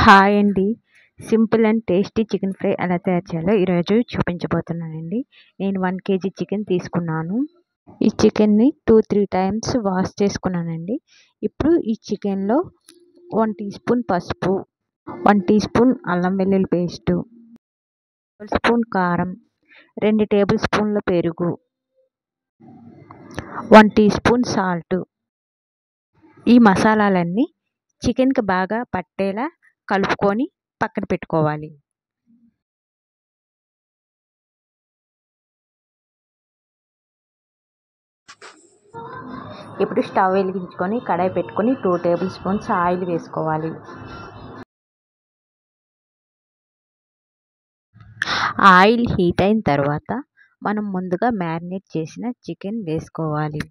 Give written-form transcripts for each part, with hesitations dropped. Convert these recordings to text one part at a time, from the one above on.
Hi అండి. Simple and tasty chicken fry ఎలా తయారు చేయాలో ఈరోజు చూపించబోతున్నానండి. నేను 1 కేజీ చికెన్ తీసుకున్నాను. ఈ చికెన్‌ని 2, 3 టైమ్స్ వాష్ చేసుకున్నానండి. ఇప్పుడు ఈ చికెన్‌లో 1 టీ స్పూన్ పసుపు, 1 టీ స్పూన్ అల్లం వెల్లుల్లి పేస్టు, 1 స్పూన్ కారం, 2 టేబుల్ స్పూన్ల పెరుగు, 1 టీ స్పూన్ సాల్ట్. ఈ మసాలాలన్నీ చికెన్‌కి బాగా పట్టేలా కలుపుకొని పక్కన పెట్టుకోవాలి. ఇప్పుడు స్టవ్ వెలిగించుకొని కడాయి పెట్టుకొని 2 టేబుల్ స్పూన్స్ ఆయిల్ వేసుకోవాలి. ఆయిల్ హీట్ అయిన తర్వాత మనం ముందుగా మ్యారినేట్ చేసిన చికెన్ వేసుకోవాలి.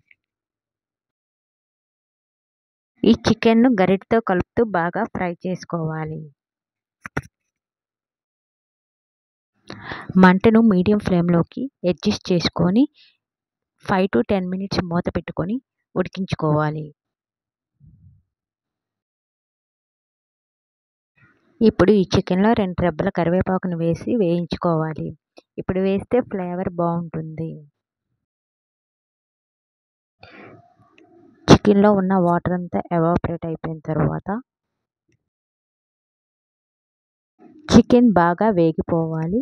ఈ చికెన్ను గరిటెతో కలుపుతూ బాగా ఫ్రై చేసుకోవాలి. మంటను మీడియం ఫ్లేమ్లోకి అడ్జస్ట్ చేసుకొని 5 to 10 మినిట్స్ మూత పెట్టుకొని ఉడికించుకోవాలి. ఇప్పుడు ఈ చికెన్లో 2 రెబ్బల కరివేపాకును వేసి వేయించుకోవాలి. ఇప్పుడు వేస్తే ఫ్లేవర్ బాగుంటుంది. చికెన్లో ఉన్న వాటర్ అంతా ఎవాపరేట్ అయిపోయిన తర్వాత చికెన్ బాగా వేగిపోవాలి.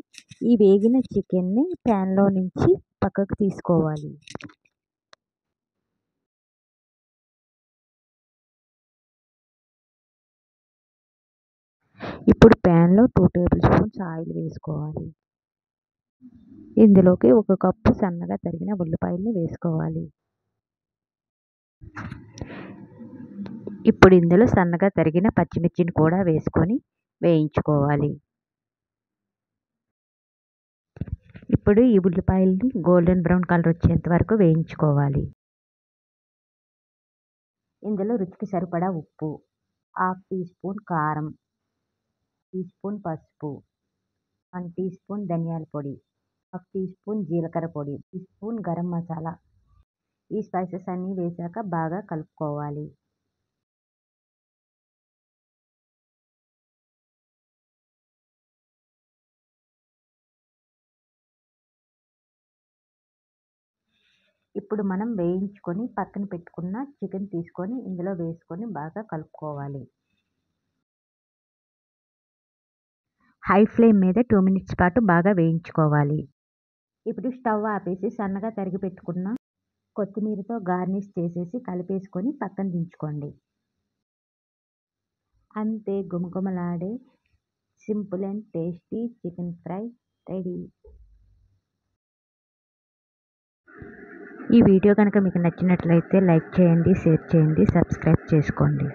ఈ వేగిన చికెన్ని ప్యాన్లో నుంచి పక్కకు తీసుకోవాలి. ఇప్పుడు ప్యాన్లో 2 టేబుల్ స్పూన్స్ ఆయిల్ వేసుకోవాలి. ఇందులోకి 1 కప్పు సన్నగా తరిగిన ఉల్లిపాయల్ని వేసుకోవాలి. ఇప్పుడు ఇందులో సన్నగా తరిగిన పచ్చిమిర్చిని కూడా వేసుకొని వేయించుకోవాలి. ఇప్పుడు ఈ ఉల్లిపాయల్ని గోల్డెన్ బ్రౌన్ కలర్ వచ్చేంత వరకు వేయించుకోవాలి. ఇందులో రుచికి సరిపడా ఉప్పు, 1/2 టీ స్పూన్ కారం, టీ స్పూన్ పసుపు, 1 టీ స్పూన్ ధనియాల పొడి, 1/2 టీ స్పూన్ జీలకర్ర పొడి, టీ స్పూన్ గరం మసాలా. ఈ స్పైసెస్ అన్నీ వేశాక బాగా కలుపుకోవాలి. ఇప్పుడు మనం వేయించుకొని పక్కన పెట్టుకున్న చికెన్ తీసుకొని ఇందులో వేసుకొని బాగా కలుపుకోవాలి. హై ఫ్లేమ్ మీద 2 మినిట్స్ పాటు బాగా వేయించుకోవాలి. ఇప్పుడు స్టవ్ ఆపేసి సన్నగా తరిగి పెట్టుకున్న కొత్తిమీరతో గార్నిష్ చేసేసి కలిపేసుకొని పక్కన దించుకోండి. అంతే, గుమగుమలాడే simple and tasty chicken fry ready. ఈ వీడియో కనుక మీకు నచ్చినట్లయితే లైక్ చేయండి, షేర్ చేయండి, సబ్స్క్రైబ్ చేసుకోండి.